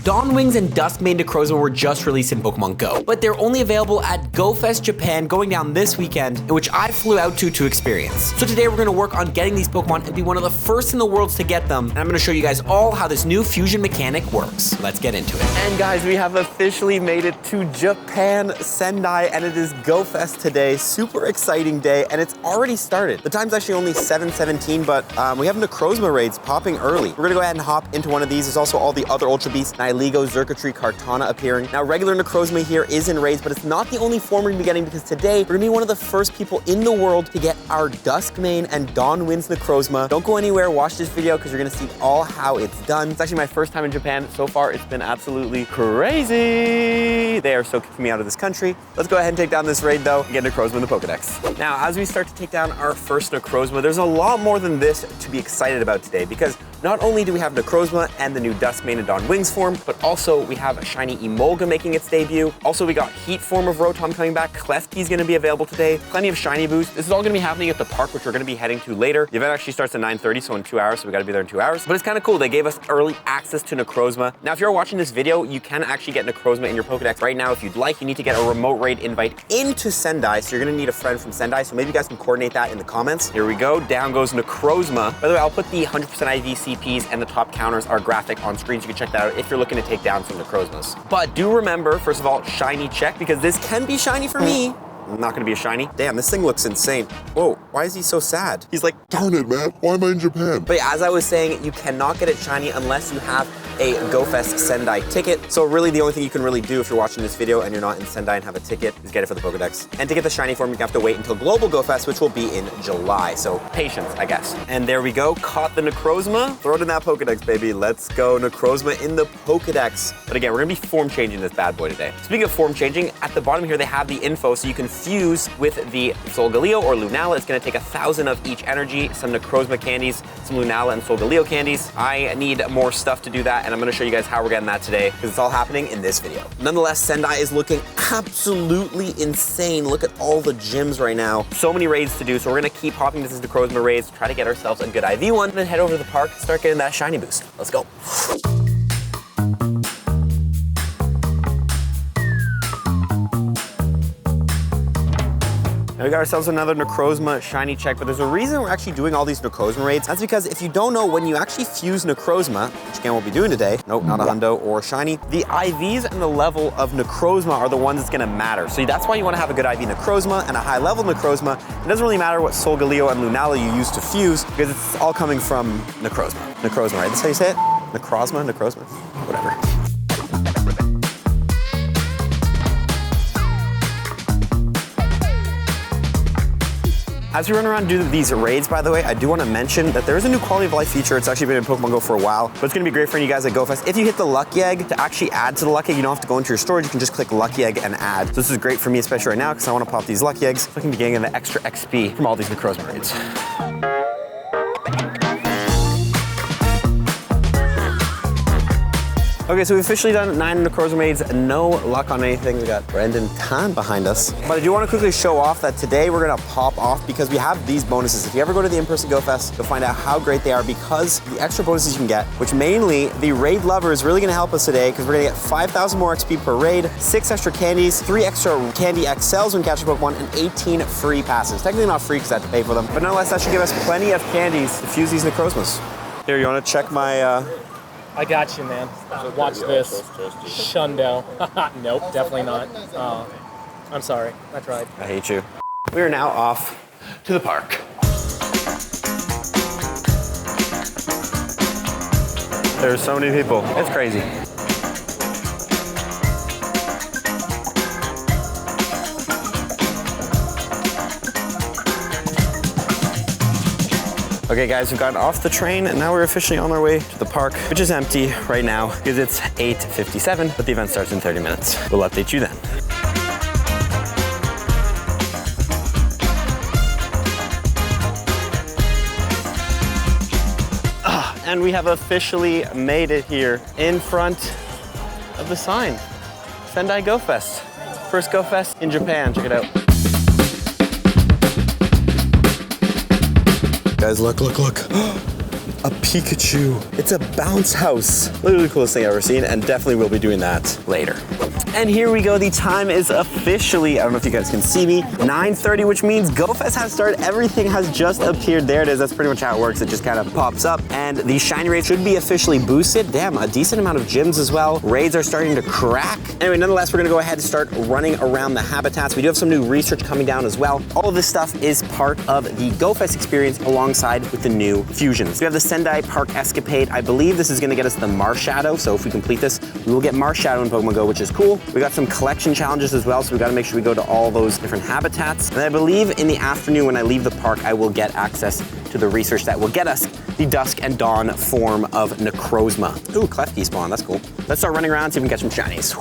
Dawn Wings and Dusk main Necrozma were just released in Pokemon Go, but they're only available at Go Fest Japan going down this weekend, in which I flew out to experience. So today we're gonna work on getting these Pokemon and be one of the first in the world to get them, and I'm gonna show you guys all how this new fusion mechanic works. Let's get into it. And guys, we have officially made it to Japan, Sendai, and it is Go Fest today. Super exciting day, and it's already started. The time's actually only 7:17, but we have Necrozma raids popping early. We're gonna go ahead and hop into one of these. There's also all the other Ultra Beasts, Nihilego, Xurkitree, Kartana appearing. Now, regular Necrozma here is in raids, but it's not the only form we're gonna be getting, because today we're gonna be one of the first people in the world to get our Dusk main and Dawn Wings Necrozma. Don't go anywhere, watch this video, because you're gonna see all how it's done. It's actually my first time in Japan. So far, it's been absolutely crazy. They are so kicking me out of this country. Let's go ahead and take down this raid though, and get Necrozma in the Pokedex. Now, as we start to take down our first Necrozma, there's a lot more than this to be excited about today, because not only do we have Necrozma and the new Dusk main and Dawn Wings form, but also we have a shiny Emolga making its debut. Also, we got Heat form of Rotom coming back. Klefki's gonna be available today. Plenty of shiny boosts. This is all gonna be happening at the park, which we're gonna be heading to later. The event actually starts at 9:30, so in 2 hours, so we gotta be there in 2 hours. But it's kind of cool. They gave us early access to Necrozma. Now, if you're watching this video, you can actually get Necrozma in your Pokedex right now if you'd like. You need to get a remote raid invite into Sendai, so you're gonna need a friend from Sendai, so maybe you guys can coordinate that in the comments. Here we go. Down goes Necrozma. By the way, I'll put the 100% IV CPs and the top counters are graphic on screen, so you can check that out if you're looking to take down some Necrozmas. But do remember, first of all, shiny check, because this can be shiny for me. Not gonna be a shiny. Damn, this thing looks insane. Whoa, why is he so sad? He's like, darn it, man, why am I in Japan? But yeah, as I was saying, you cannot get it shiny unless you have a Go Fest Sendai ticket. So really the only thing you can really do if you're watching this video and you're not in Sendai and have a ticket is get it for the Pokedex. And to get the shiny form, you have to wait until Global Go Fest, which will be in July. So patience, I guess. And there we go, caught the Necrozma. Throw it in that Pokedex, baby. Let's go, Necrozma in the Pokedex. But again, we're gonna be form changing this bad boy today. Speaking of form changing, at the bottom here, they have the info so you can fuse with the Solgaleo or Lunala. It's gonna take 1,000 of each energy, some Necrozma candies, some Lunala and Solgaleo candies. I need more stuff to do that, and I'm gonna show you guys how we're getting that today, because it's all happening in this video. Nonetheless, Sendai is looking absolutely insane. Look at all the gyms right now. So many raids to do, so we're gonna keep hopping this Necrozma raids, try to get ourselves a good IV one, and then head over to the park and start getting that shiny boost. Let's go. We got ourselves another Necrozma shiny check, but there's a reason we're actually doing all these Necrozma raids. That's because if you don't know, when you actually fuse Necrozma, which again we'll be doing today, nope, not a hundo or shiny, the IVs and the level of Necrozma are the ones that's gonna matter. So that's why you wanna have a good IV Necrozma and a high level Necrozma. It doesn't really matter what Solgaleo and Lunala you use to fuse, because it's all coming from Necrozma. Necrozma, right? That's how you say it? Necrozma? Necrozma? Whatever. As we run around and do these raids, by the way, I do want to mention that there is a new quality of life feature. It's actually been in Pokemon Go for a while, but it's going to be great for you guys at Go Fest. If you hit the Lucky Egg, to actually add to the Lucky Egg, you don't have to go into your storage. You can just click Lucky Egg and add. So this is great for me, especially right now, because I want to pop these Lucky Eggs, so I can be getting the extra XP from all these Necrozma raids. Okay, so we've officially done 9 Necrozma raids. No luck on anything. We got Brendan Tan behind us. But I do want to quickly show off that today we're gonna pop off, because we have these bonuses. If you ever go to the in-person Go Fest, you'll find out how great they are, because the extra bonuses you can get, which mainly the raid lover is really gonna help us today, because we're gonna get 5,000 more XP per raid, 6 extra candies, 3 extra candy XLs when catching Pokemon, and 18 free passes. Technically not free because I have to pay for them, but nonetheless, that should give us plenty of candies to fuse these Necrozmas. Here, you wanna check my, I got you, man. Watch this. Shundo. Nope, definitely not. I'm sorry. I tried. I hate you. We are now off to the park. There's so many people. It's crazy. Okay guys, we've gotten off the train and now we're officially on our way to the park, which is empty right now because it's 8:57, but the event starts in 30 minutes. We'll update you then. And we have officially made it here in front of the sign. Sendai Go Fest. First Go Fest in Japan, check it out. Guys, look, look, look. a Pikachu. It's a bounce house. Literally the coolest thing I've ever seen, and definitely will be doing that later. And here we go. The time is officially, I don't know if you guys can see me, 9:30, which means GoFest has started. Everything has just appeared. There it is. That's pretty much how it works. It just kind of pops up, and the shiny rate should be officially boosted. Damn, a decent amount of gyms as well. Raids are starting to crack. Anyway, nonetheless, we're gonna go ahead and start running around the habitats. We do have some new research coming down as well. All of this stuff is part of the GoFest experience alongside with the new fusions. We have the Sendai Park Escapade. I believe this is gonna get us the Marshadow, so if we complete this, we will get Marshadow in Pokemon Go, which is cool. We got some collection challenges as well, so we gotta make sure we go to all those different habitats. And I believe in the afternoon when I leave the park, I will get access to the research that will get us the Dusk and Dawn form of Necrozma. Ooh, Klefki spawn, that's cool. Let's start running around, see if we can catch some shinies.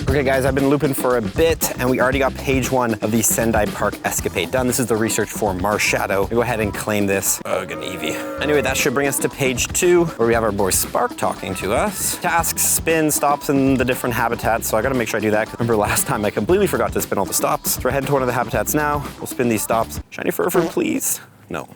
Okay guys, I've been looping for a bit and we already got page 1 of the Sendai Park Escapade done. This is the research for Marshadow. Go ahead and claim this. Oh, good Eevee. Anyway, that should bring us to page 2 where we have our boy Spark talking to us. Tasks, spin, stops in the different habitats. So I gotta make sure I do that. Remember last time I completely forgot to spin all the stops. So we're heading to one of the habitats now. We'll spin these stops. Shiny Furfur, please. No.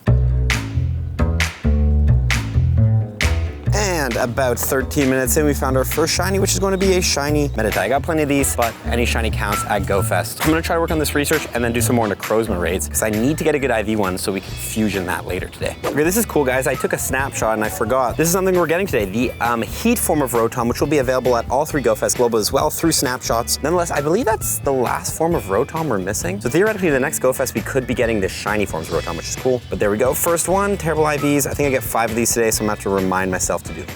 And about 13 minutes in, we found our first shiny, which is going to be a shiny Meditite. I got plenty of these, but any shiny counts at GoFest. I'm gonna try to work on this research and then do some more Necrozma raids, because I need to get a good IV one so we can fusion that later today. Okay, this is cool, guys. I took a snapshot and I forgot. This is something we're getting today, the heat form of Rotom, which will be available at all 3 GoFest Global as well through snapshots. Nonetheless, I believe that's the last form of Rotom we're missing. So theoretically, the next GoFest, we could be getting the shiny forms of Rotom, which is cool. But there we go. First one, terrible IVs. I think I get 5 of these today, so I'm gonna have to remind myself to do them.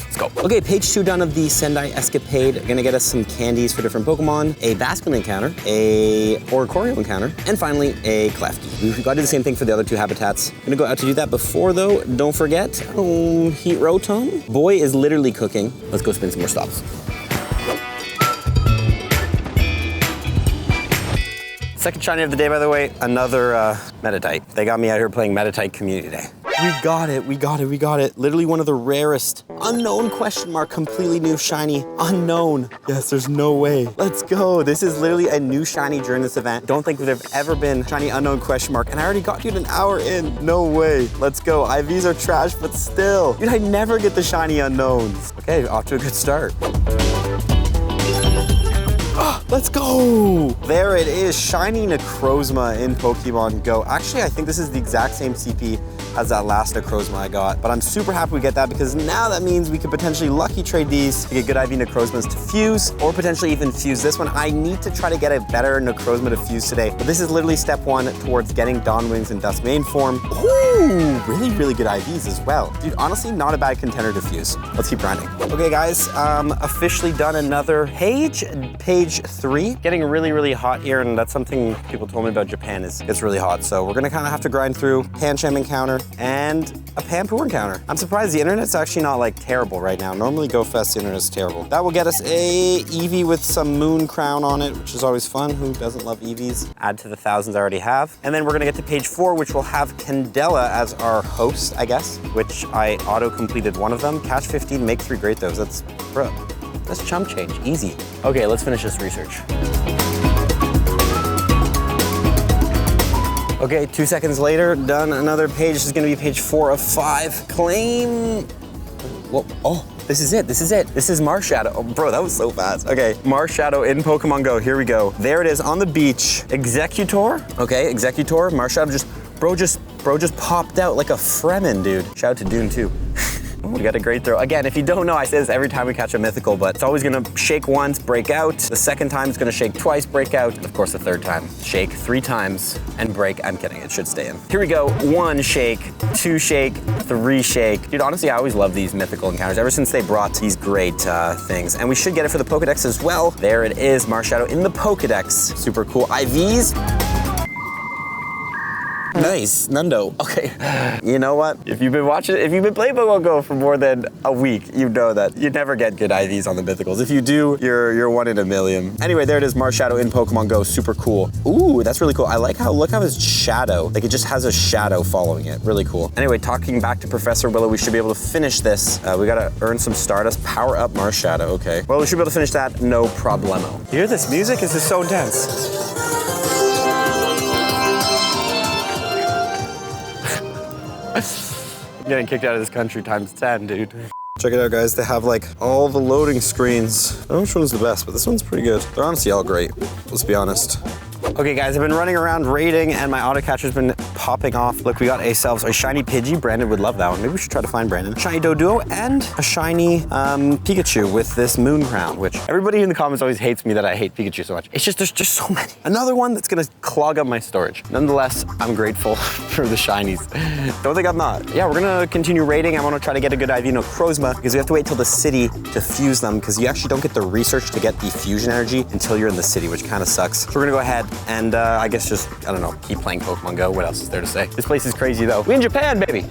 Let's go. Okay, page 2 done of the Sendai Escapade. Gonna get us some candies for different Pokemon, a Basculin encounter, a Oricorio encounter, and finally a Klefki. We've got to do the same thing for the other 2 habitats. Gonna go out to do that before though. Don't forget, Heat Rotom. Boy is literally cooking. Let's go spin some more stops. Second shiny of the day, by the way, another Meditite. They got me out here playing Meditite Community Day. We got it, we got it, we got it. Literally one of the rarest. Unknown question mark, completely new shiny. Unknown. Yes, there's no way. Let's go. This is literally a new shiny during this event. Don't think there've ever been shiny unknown question mark. And I already got you an hour in. No way. Let's go. IVs are trash, but still. Dude, I never get the shiny unknowns. Okay, off to a good start. Let's go! There it is, shiny Necrozma in Pokemon Go. Actually, I think this is the exact same CP as that last Necrozma I got, but I'm super happy we get that because now that means we could potentially lucky trade these to get good IV Necrozmas to fuse, or potentially even fuse this one. I need to try to get a better Necrozma to fuse today, but this is literally step 1 towards getting Dawn Wings and Dusk main form. Ooh, really, really good IVs as well. Dude, honestly, not a bad contender to fuse. Let's keep grinding. Okay, guys, officially done another page 3. Getting really, really hot here, and that's something people told me about Japan is it's really hot. So we're gonna kind of have to grind through Pancham encounter and a Pampoo encounter. I'm surprised the internet's actually not like terrible right now. Normally GoFest, the internet's terrible. That will get us a Eevee with some Moon Crown on it, which is always fun. Who doesn't love Eevees? Add to the thousands I already have. And then we're gonna get to page 4, which will have Candela as our host, I guess, which I auto-completed one of them. Catch 15, make 3 great those. That's, bro. That's chump change, easy. Okay, let's finish this research. Okay, 2 seconds later, done another page. This is gonna be page 4 of 5. Claim, whoa, oh, this is it, this is it. This is Marshadow. Oh, bro, that was so fast. Okay, Marshadow in Pokemon Go, here we go. There it is on the beach. Executor, okay, Executor, Marshadow bro just popped out like a Fremen, dude. Shout out to Dune too. We got a great throw. Again, if you don't know, I say this every time we catch a mythical, but it's always gonna shake once, break out. The second time it's gonna shake twice, break out. And of course, the third time, shake 3 times and break. I'm kidding, it should stay in. Here we go, 1 shake, 2 shake, 3 shake. Dude, honestly, I always love these mythical encounters ever since they brought these great things. And we should get it for the Pokedex as well. There it is, Marshadow in the Pokedex. Super cool. IVs. Nice, Nundo. Okay, you know what? If you've been playing Pokemon Go for more than a week, you know that you never get good IVs on the mythicals. If you do, you're 1 in a million. Anyway, there it is, Marshadow in Pokemon Go, super cool. Ooh, that's really cool. I like how, look how his shadow, like it just has a shadow following it, really cool. Anyway, talking back to Professor Willow, we should be able to finish this. We gotta earn some Stardust, power up Marshadow, okay. Well, we should be able to finish that, no problemo. You hear this music? This is so intense. I'm getting kicked out of this country times 10, dude. Check it out, guys. They have like all the loading screens. I don't know which one's the best, but this one's pretty good. They're honestly all great, let's be honest. Okay guys, I've been running around raiding and my auto catcher's been popping off. Look, we got ourselves a shiny Pidgey. Brandon would love that one. Maybe we should try to find Brandon. Shiny Doduo and a shiny Pikachu with this moon crown, which everybody in the comments always hates me that I hate Pikachu so much. It's just, there's just so many. Another one that's gonna clog up my storage. Nonetheless, I'm grateful for the shinies. Don't think I'm not. Yeah, we're gonna continue raiding. I wanna try to get a good IV Necrozma because we have to wait till the city to fuse them because you actually don't get the research to get the fusion energy until you're in the city, which kind of sucks. So we're gonna go ahead and I guess just, I don't know, keep playing Pokemon Go. What else is there to say? This place is crazy though. We in Japan, baby.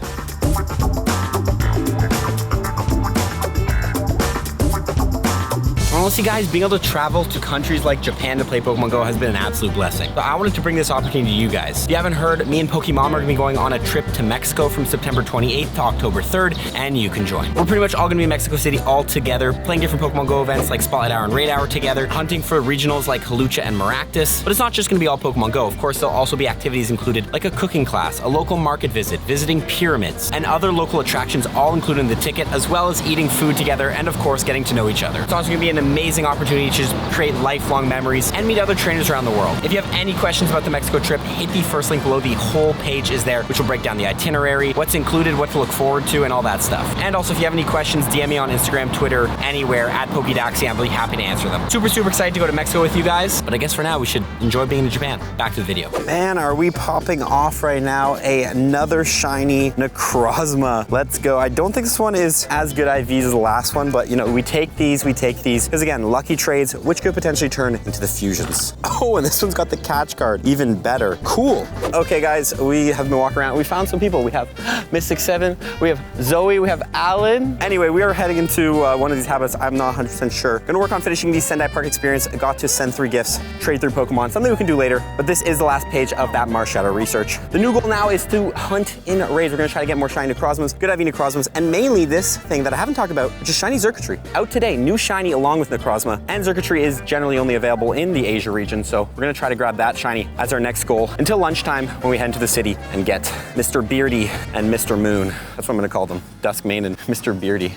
Honestly, guys, being able to travel to countries like Japan to play Pokemon Go has been an absolute blessing. So I wanted to bring this opportunity to you guys. If you haven't heard, me and Pokemon are gonna be going on a trip to Mexico from September 28th to October 3rd, and you can join. We're pretty much all gonna be in Mexico City all together, playing different Pokemon Go events like Spotlight Hour and Raid Hour together, hunting for regionals like Halucha and Maractus. But it's not just gonna be all Pokemon Go. Of course, there'll also be activities included like a cooking class, a local market visit, visiting pyramids, and other local attractions all included in the ticket, as well as eating food together and of course, getting to know each other. It's also gonna be an amazing opportunity to just create lifelong memories and meet other trainers around the world. If you have any questions about the Mexico trip, hit the first link below. The whole page is there, which will break down the itinerary, what's included, what to look forward to, and all that stuff. And also, if you have any questions, DM me on Instagram, Twitter, anywhere, at Pokedaxi. I'm really happy to answer them. Super excited to go to Mexico with you guys, but I guess for now, we should enjoy being in Japan. Back to the video. Man, are we popping off right now. Another shiny Necrozma. Let's go. I don't think this one is as good IVs as the last one, but you know, we take these. Because again, lucky trades, which could potentially turn into the fusions. Oh, and this one's got the catch card, even better. Cool. Okay guys, we have been walking around. We found some people. We have Mystic7, we have Zoe, we have Alan. Anyway, we are heading into one of these habits. I'm not 100% sure. Gonna work on finishing the Sendai Park experience. I got to send 3 gifts, trade through Pokemon, something we can do later, but this is the last page of that Marshadow research. The new goal now is to hunt in raids. We're gonna try to get more shiny Necrozmas, good IV Necrozmas, and mainly this thing that I haven't talked about, which is shiny Xurkitree. Out today, new shiny along with Necrozma, and Xurkitree is generally only available in the Asia region, so we're gonna try to grab that shiny as our next goal until lunchtime when we head into the city and get Mr. Beardy and Mr. Moon. That's what I'm gonna call them, Dusk Main and Mr. Beardy.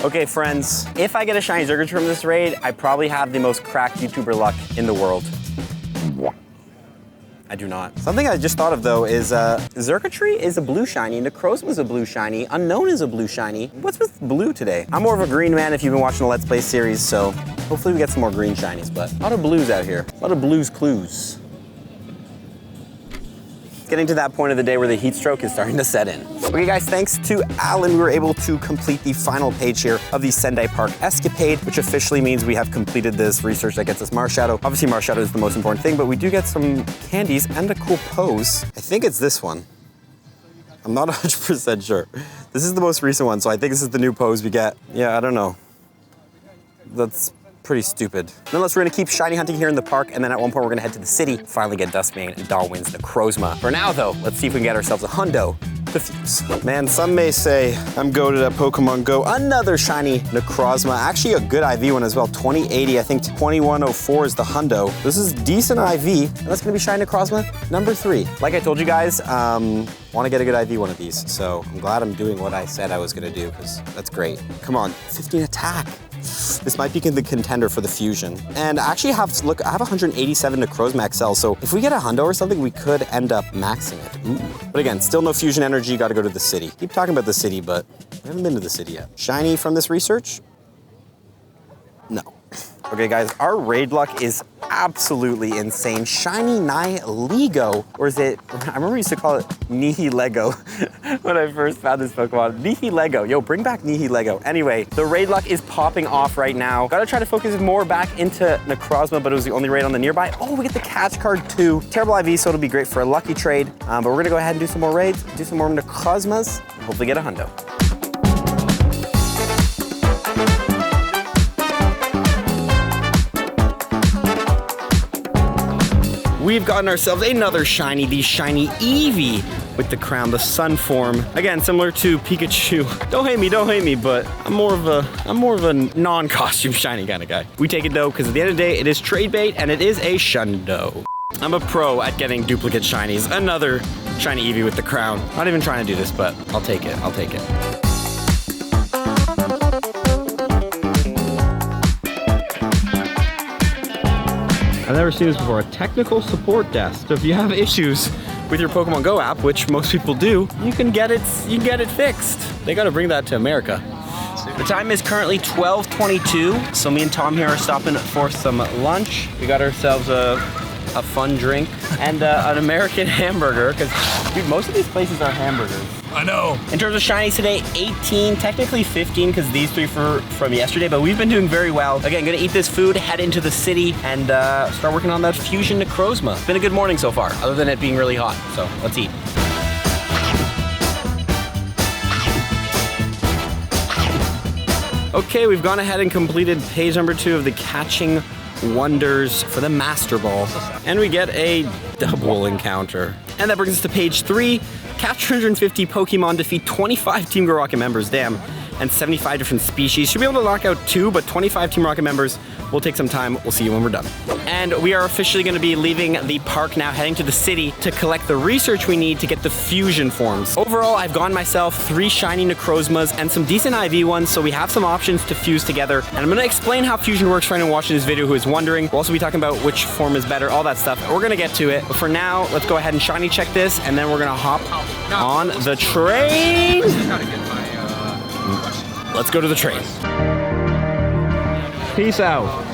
Okay friends, if I get a shiny Xurkitree from this raid, I probably have the most cracked YouTuber luck in the world. I do not. Something I just thought of though is Xurkitree is a blue shiny, Necrozma is a blue shiny, Unknown is a blue shiny. What's with blue today? I'm more of a green man if you've been watching the Let's Play series, so hopefully we get some more green shinies, but a lot of blues out here. A lot of blues clues. Getting to that point of the day where the heat stroke is starting to set in. Okay guys, thanks to Alan, we were able to complete the final page here of the Sendai Park escapade, which officially means we have completed this research that gets us Marshadow. Obviously Marshadow is the most important thing, but we do get some candies and a cool pose. I think it's this one. I'm not 100% sure. This is the most recent one, so I think this is the new pose we get. Yeah, I don't know. That's pretty stupid. Nonetheless, we're gonna keep shiny hunting here in the park, and then at one point we're gonna head to the city, finally get Duskmane and Darwin's Necrozma. For now though, let's see if we can get ourselves a hundo to fuse. Man, some may say I'm goated at Pokemon Go. Another shiny Necrozma, actually a good IV one as well, 2080, I think 2104 is the hundo. This is decent IV, and that's gonna be shiny Necrozma number 3. Like I told you guys, wanna get a good IV one of these, so I'm glad I'm doing what I said I was gonna do, because that's great. Come on, 15 attack. This might be the contender for the fusion. And I actually have, look, I have 187 Necrozma XL, so if we get a hundo or something, we could end up maxing it. Ooh. But again, still no fusion energy, gotta go to the city. Keep talking about the city, but I haven't been to the city yet. Shiny from this research? No. Okay guys, our raid luck is absolutely insane. Shiny Nihilego, or is it, I remember we used to call it Nihilego when I first found this Pokemon. Nihilego, yo, bring back Nihilego. Anyway, the raid luck is popping off right now. Gotta try to focus more back into Necrozma, but it was the only raid on the nearby. Oh, we get the catch card too. Terrible IV, so it'll be great for a lucky trade. But we're gonna go ahead and do some more raids, do some more Necrozmas, and hopefully get a hundo. We've gotten ourselves another shiny, the shiny Eevee with the crown, the sun form. Again, similar to Pikachu. Don't hate me, but I'm more of a non-costume shiny kind of guy. We take it though, because at the end of the day, it is trade bait and it is a shundo. I'm a pro at getting duplicate shinies. Another shiny Eevee with the crown. Not even trying to do this, but I'll take it. I'll take it. I've never seen this before, a technical support desk. So if you have issues with your Pokemon Go app, which most people do, you can get it fixed. They gotta bring that to America. The time is currently 12:22, so me and Tom here are stopping for some lunch. We got ourselves a fun drink and an American hamburger, because dude, most of these places are hamburgers. I know. In terms of shinies today, 18, technically 15, because these three from yesterday, but we've been doing very well. Again, gonna eat this food, head into the city, and start working on that Fusion Necrozma. It's been a good morning so far, other than it being really hot, so let's eat. Okay, we've gone ahead and completed page number 2 of the Catching Wonders for the Master Ball. And we get a double encounter. And that brings us to page 3. Catch 250 Pokemon, defeat 25 Team Go Rocket members, damn, and 75 different species. Should be able to knock out 2, but 25 Team Rocket members will take some time. We'll see you when we're done. And we are officially going to be leaving the park now, heading to the city to collect the research we need to get the fusion forms. Overall, I've gone myself 3 shiny Necrozmas and some decent IV ones, so we have some options to fuse together. And I'm going to explain how fusion works for anyone watching this video who is wondering. We'll also be talking about which form is better, all that stuff. We're going to get to it. But for now, let's go ahead and shiny check this, and then we're going to hop on the train. Let's go to the train. Peace out.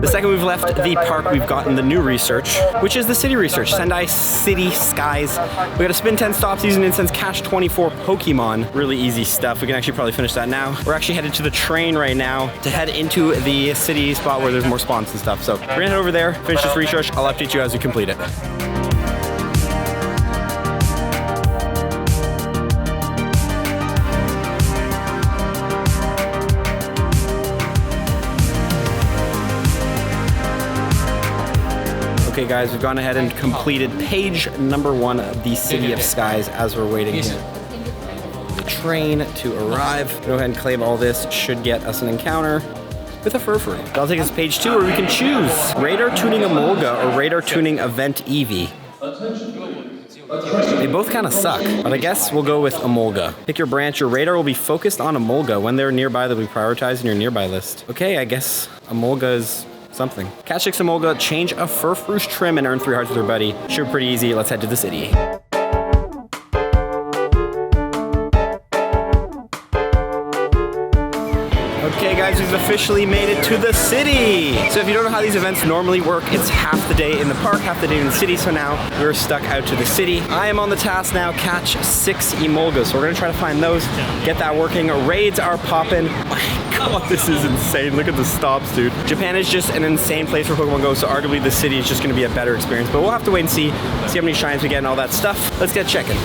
The second we've left the park, we've gotten the new research, which is the city research, Sendai City Skies. We gotta spin 10 stops, use an instance, catch 24 Pokemon. Really easy stuff. We can actually probably finish that now. We're actually headed to the train right now to head into the city spot where there's more spawns and stuff. So we're gonna head over there, finish this research. I'll update you as we complete it. Okay guys, we've gone ahead and completed page number 1 of the City of Skies as we're waiting for the train to arrive. Go ahead and claim all this. Should get us an encounter with a Furfrou. That'll take us to page 2 where we can choose Radar Tuning Emolga or Radar Tuning Event Eevee. They both kind of suck, but I guess we'll go with Emolga. Pick your branch. Your radar will be focused on Emolga. When they're nearby, they'll be prioritized in your nearby list. Okay, I guess Emolga is something. Catch 6 Emolga, change a Furfrou's trim, and earn 3 hearts with your buddy. Should be pretty easy. Let's head to the city. Okay guys, we've officially made it to the city. So if you don't know how these events normally work, it's half the day in the park, half the day in the city. So now we're stuck out to the city. I am on the task now, catch 6 Emolgas. So we're gonna try to find those, get that working. Raids are popping. My God, this is insane. Look at the stops, dude. Japan is just an insane place for Pokemon Go, so arguably the city is just gonna be a better experience. But we'll have to wait and see how many shines we get and all that stuff. Let's get checking.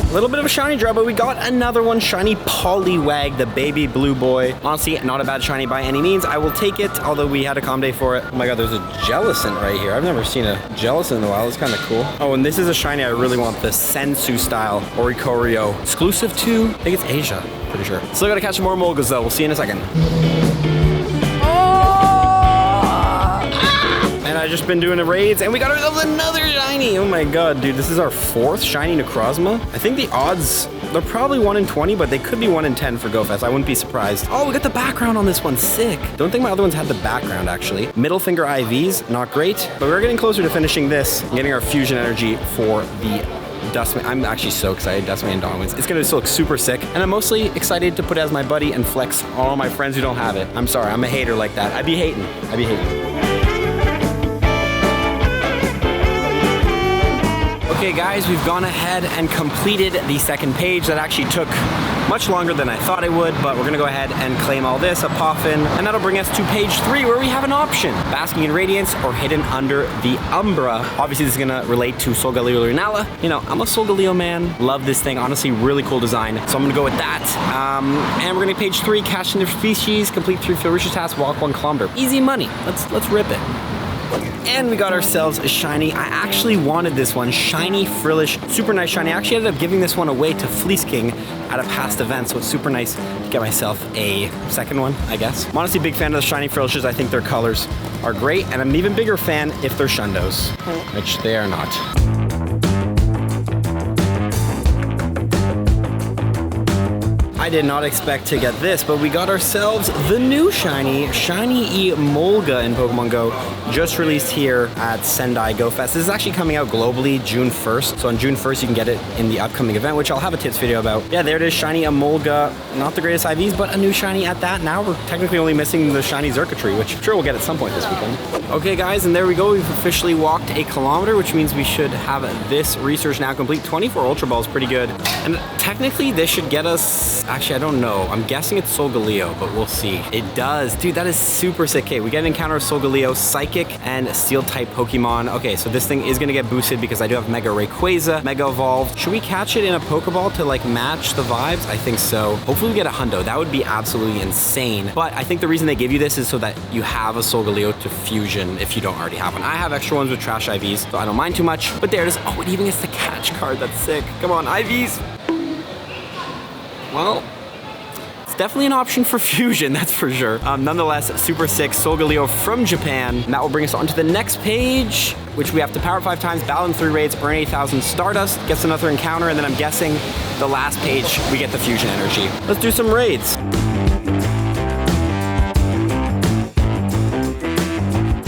A little bit of a shiny drop, but we got another one, shiny Poliwag, the baby blue boy. Honestly, not a bad shiny by any means. I will take it, although we had a calm day for it. Oh my God, there's a Jellicent right here. I've never seen a Jellicent in a while. It's kind of cool. Oh, and this is a shiny I really want, the Sensu style Oricorio. Exclusive to, I think it's Asia, pretty sure. Still gotta catch some more Emolgas though. We'll see you in a second. And I've just been doing the raids, and we got ourselves another shiny. Oh my God, dude, this is our 4th shiny Necrozma. I think the odds, they're probably 1 in 20, but they could be 1 in 10 for GoFest. I wouldn't be surprised. Oh, we got the background on this one, sick. Don't think my other ones had the background, actually. Middle finger IVs, not great, but we're getting closer to finishing this and getting our fusion energy for the Duskman. I'm actually so excited, Duskman and Donwins. It's gonna look super sick, and I'm mostly excited to put it as my buddy and flex all my friends who don't have it. I'm sorry, I'm a hater like that. I'd be hating. Okay guys, we've gone ahead and completed the second page. That actually took much longer than I thought it would, but we're gonna go ahead and claim all this, a Poffin, and that'll bring us to page 3 where we have an option. Basking in Radiance or Hidden Under the Umbra. Obviously this is gonna relate to Solgaleo Lunala. You know, I'm a Solgaleo man. Love this thing, honestly, really cool design. So I'm gonna go with that. And we're gonna page 3, catch different species, complete 3 field research tasks, walk 1 kilometer. Easy money, let's rip it. And we got ourselves a shiny. I actually wanted this one, shiny, frillish, super nice shiny. I actually ended up giving this one away to Fleece King at a past event, so it's super nice to get myself a second one, I guess. I'm honestly a big fan of the shiny frillishes. I think their colors are great, and I'm an even bigger fan if they're Shundos, which they are not. I did not expect to get this, but we got ourselves the new shiny Emolga in Pokemon Go, just released here at Sendai Go Fest. This is actually coming out globally June 1st, so on June 1st you can get it in the upcoming event, which I'll have a tips video about. Yeah, there it is, shiny Emolga. Not the greatest IVs, but a new shiny at that. Now we're technically only missing the shiny Xurkitree, which I'm sure we'll get at some point this weekend. Okay guys, and there we go. We've officially walked a kilometer, which means we should have this research now complete. 24 Ultra Balls, pretty good. And technically this should get us, actually I don't know, I'm guessing it's Solgaleo, but we'll see. It does. Dude, that is super sick. Okay, we get an encounter of Solgaleo, Psychic, and Steel type Pokemon. Okay, so this thing is gonna get boosted because I do have Mega Rayquaza, Mega Evolved. Should we catch it in a Pokeball to like match the vibes? I think so. Hopefully we get a Hundo. That would be absolutely insane. But I think the reason they give you this is so that you have a Solgaleo to fusion if you don't already have one. I have extra ones with trash IVs, so I don't mind too much. But there it is. Oh, it even gets the catch card. That's sick. Come on, IVs. Well, it's definitely an option for fusion, that's for sure. Nonetheless, super sick Solgaleo from Japan. And that will bring us on to the next page, which we have to power 5 times, battle in 3 raids, earn 8,000 Stardust, gets another encounter, and then I'm guessing the last page, we get the fusion energy. Let's do some raids.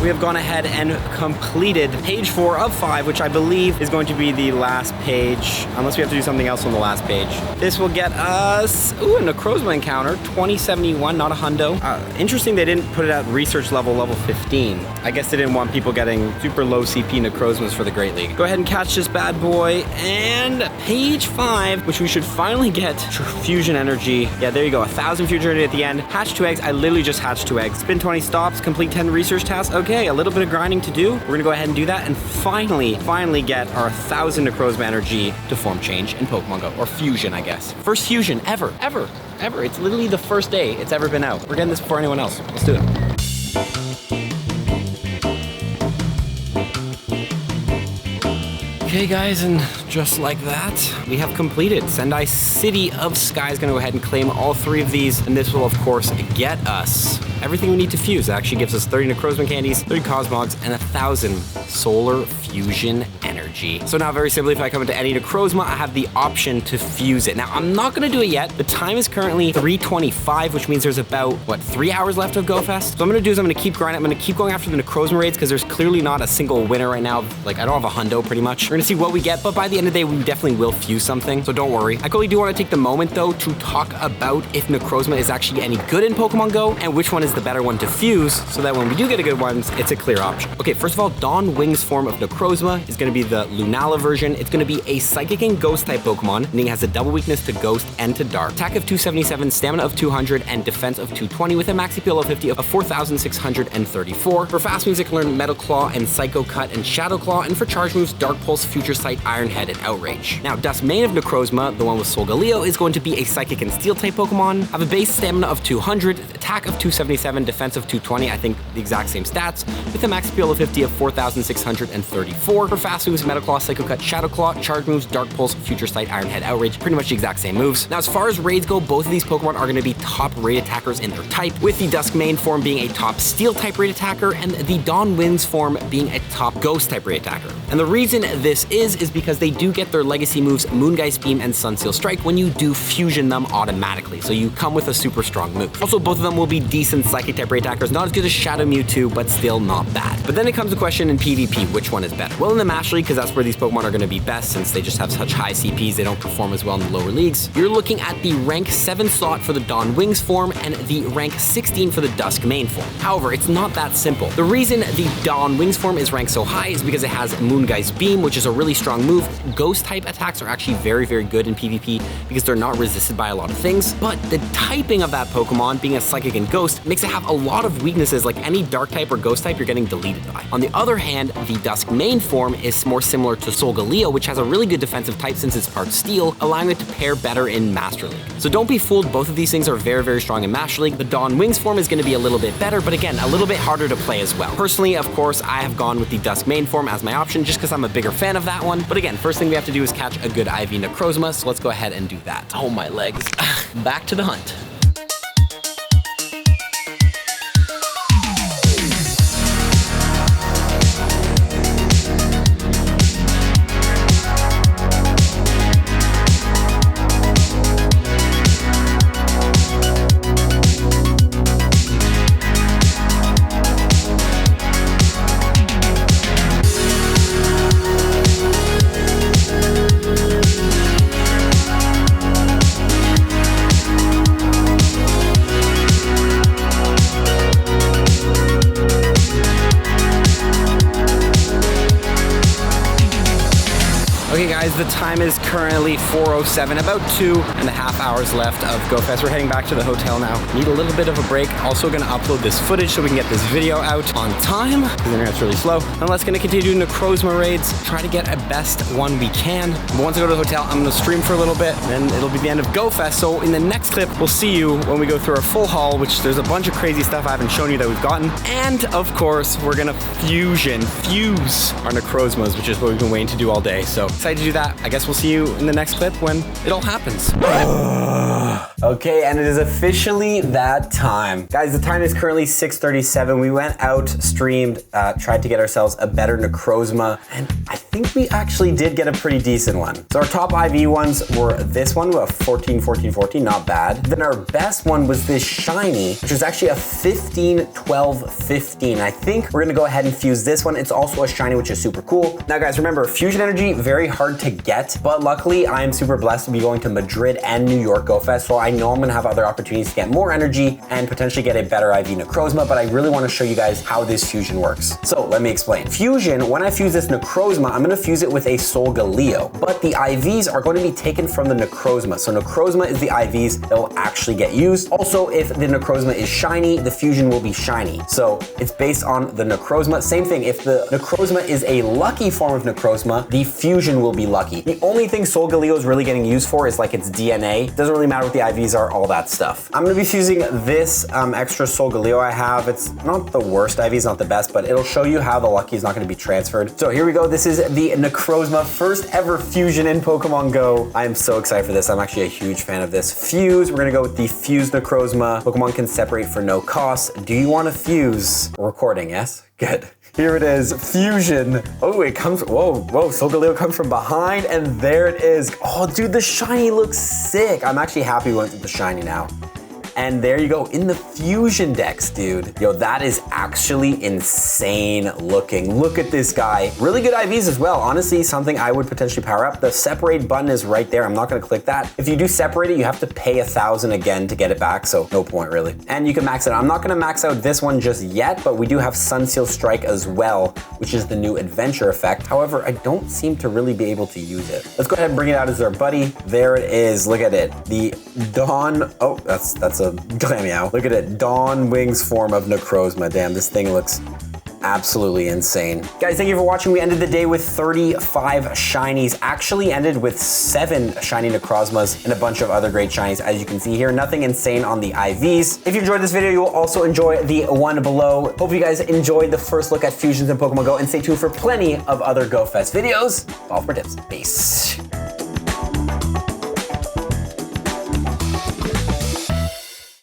We have gone ahead and completed page 4 of 5, which I believe is going to be the last page, unless we have to do something else on the last page. This will get us, ooh, a Necrozma encounter, 2071, not a Hundo. Interesting they didn't put it at research level 15. I guess they didn't want people getting super low CP Necrozmas for the Great League. Go ahead and catch this bad boy, and page 5, which we should finally get fusion energy. Yeah, there you go, 1,000 fusion energy at the end. Hatch 2 eggs, I literally just hatched 2 eggs. Spin 20 stops, complete 10 research tasks. Okay, a little bit of grinding to do. We're gonna go ahead and do that and finally get our 1,000 Necrozma energy to form change in Pokemon Go, or fusion, I guess. First fusion ever. It's literally the first day it's ever been out. We're getting this before anyone else. Let's do it. Okay guys, and just like that, we have completed. Sendai City of Sky is gonna go ahead and claim all 3 of these, and this will of course get us everything we need to fuse. It actually gives us 30 Necrozma candies, 30 Cosmogs, and 1,000 Solar Fusion energy. So now very simply, if I come into any Necrozma, I have the option to fuse it. Now I'm not gonna do it yet. The time is currently 3:25, which means there's about, what, 3 hours left of GoFest? So what I'm gonna do is I'm gonna keep grinding. I'm gonna keep going after the Necrozma raids because there's clearly not a single winner right now. Like, I don't have a Hundo pretty much. We're gonna see what we get, but by the end of the day, we definitely will fuse something, so don't worry. I really do want to take the moment though to talk about if Necrozma is actually any good in Pokemon Go and which one is the better one to fuse, so that when we do get a good one, it's a clear option. Okay, first of all, Dawn Wings form of Necrozma is going to be the Lunala version. It's going to be a Psychic and Ghost type Pokemon, meaning it has a double weakness to Ghost and to Dark. Attack of 277, Stamina of 200, and Defense of 220 with a max CP of 50 of 4,634. For fast moves, it can learn Metal Claw and Psycho Cut and Shadow Claw, and for charge moves, Dark Pulse, Future Sight, Iron Head, and Outrage. Now, Dusk main of Necrozma, the one with Solgaleo, is going to be a Psychic and Steel type Pokemon, have a base Stamina of 200, Attack of 277, Defense of 220, I think the exact same stats, with a max CP of 50 of 4,634. For fast moves, Metal Claw, Psycho Cut, Shadow Claw, charge moves, Dark Pulse, Future Sight, Iron Head, Outrage, pretty much the exact same moves. Now, as far as raids go, both of these Pokemon are going to be top raid attackers in their type, with the Dusk main form being a top Steel type raid attacker, and the Dawn Winds form being a top Ghost type raid attacker. And the reason this is because they do get their legacy moves Moongeist Beam and Sunseal Strike when you do fusion them automatically, so you come with a super strong move. Also, both of them will be decent Psychic type raid attackers, not as good as Shadow Mewtwo, but still not bad. But then it comes to question in PvP, which one is better? Well, in the Master League, because that's where these Pokemon are going to be best, since they just have such high CPs, they don't perform as well in the lower leagues. You're looking at the rank 7 slot for the Dawn Wings form and the rank 16 for the Dusk main form. However, it's not that simple. The reason the Dawn Wings form is ranked so high is because it has Moongeist Beam, which is a really strong move, ghost type attacks are actually very, very good in PvP because they're not resisted by a lot of things, but the typing of that Pokemon, being a psychic and ghost, makes it have a lot of weaknesses, like any dark type or ghost type you're getting deleted by. On the other hand, the Dusk main form is more similar to Solgaleo, which has a really good defensive type since it's part steel, allowing it to pair better in Master League. So don't be fooled, both of these things are very, very strong in Master League. The Dawn Wings form is going to be a little bit better, but again, a little bit harder to play as well. Personally, of course, I have gone with the Dusk main form as my option just because I'm a bigger fan of that one. But again, first thing we have to do is catch a good IV Necrozma, so let's go ahead and do that. Oh, my legs. Back to the hunt. Okay guys, the time is currently 4:07, about 2.5 hours left of GoFest. We're heading back to the hotel now. Need a little bit of a break. Also gonna upload this footage so we can get this video out on time, because the internet's really slow. And let's gonna continue doing Necrozma raids, try to get a best one we can. But once I go to the hotel, I'm gonna stream for a little bit, and then it'll be the end of GoFest. So in the next clip, we'll see you when we go through our full haul, which there's a bunch of crazy stuff I haven't shown you that we've gotten. And of course, we're gonna fuse our Necrozmas, which is what we've been waiting to do all day. So excited to do that. I guess we'll see you in the next clip when it all happens. Okay, and it is officially that time. Guys, the time is currently 6:37. We went out, streamed, tried to get ourselves a better Necrozma, and I think we actually did get a pretty decent one. So our top IV ones were this one, a 14, 14, 14, not bad. Then our best one was this shiny, which is actually a 15, 12, 15. I think we're gonna go ahead and fuse this one. It's also a shiny, which is super cool. Now guys, remember, fusion energy, very hard to get, but luckily I am super blessed to be going to Madrid and New York GoFest, so I know I'm gonna have other opportunities to get more energy and potentially get a better IV Necrozma, but I really wanna show you guys how this fusion works. So let me explain. Fusion, when I fuse this Necrozma, I'm gonna fuse it with a Solgaleo, but the IVs are going to be taken from the Necrozma. So Necrozma is the IVs that will actually get used. Also, if the Necrozma is shiny, the fusion will be shiny. So it's based on the Necrozma. Same thing, if the Necrozma is a lucky form of Necrozma, the fusion will be lucky. The only thing Solgaleo is really getting used for is like its DNA. Doesn't really matter what the IVs are, all that stuff. I'm gonna be fusing this extra Solgaleo I have. It's not the worst IV, it's not the best, but it'll show you how the lucky is not gonna be transferred. So here we go. This is the Necrozma, first ever fusion in Pokemon Go. I am so excited for this. I'm actually a huge fan of this. Fuse, we're gonna go with the fused Necrozma. Pokemon can separate for no cost. Do you wanna fuse? We're recording, yes? Good. Here it is, fusion. Oh, it comes, whoa, Solgaleo comes from behind, and there it is. Oh, dude, the shiny looks sick. I'm actually happy we went with the shiny now. And there you go, in the fusion decks, dude. Yo, that is actually insane looking. Look at this guy. Really good IVs as well. Honestly, something I would potentially power up. The separate button is right there. I'm not gonna click that. If you do separate it, you have to pay 1,000 again to get it back, so no point really. And you can max it out. I'm not gonna max out this one just yet, but we do have Sunseal Strike as well, which is the new adventure effect. However, I don't seem to really be able to use it. Let's go ahead and bring it out as our buddy. There it is, look at it. The Dawn, oh, that's a Glammeow. Look at it, Dawn Wings form of Necrozma. Damn, this thing looks absolutely insane. Guys, thank you for watching. We ended the day with 35 shinies. Actually ended with 7 shiny Necrozmas and a bunch of other great shinies. As you can see here, nothing insane on the IVs. If you enjoyed this video, you will also enjoy the one below. Hope you guys enjoyed the first look at fusions in Pokemon Go, and stay tuned for plenty of other GoFest videos. All for tips. Peace.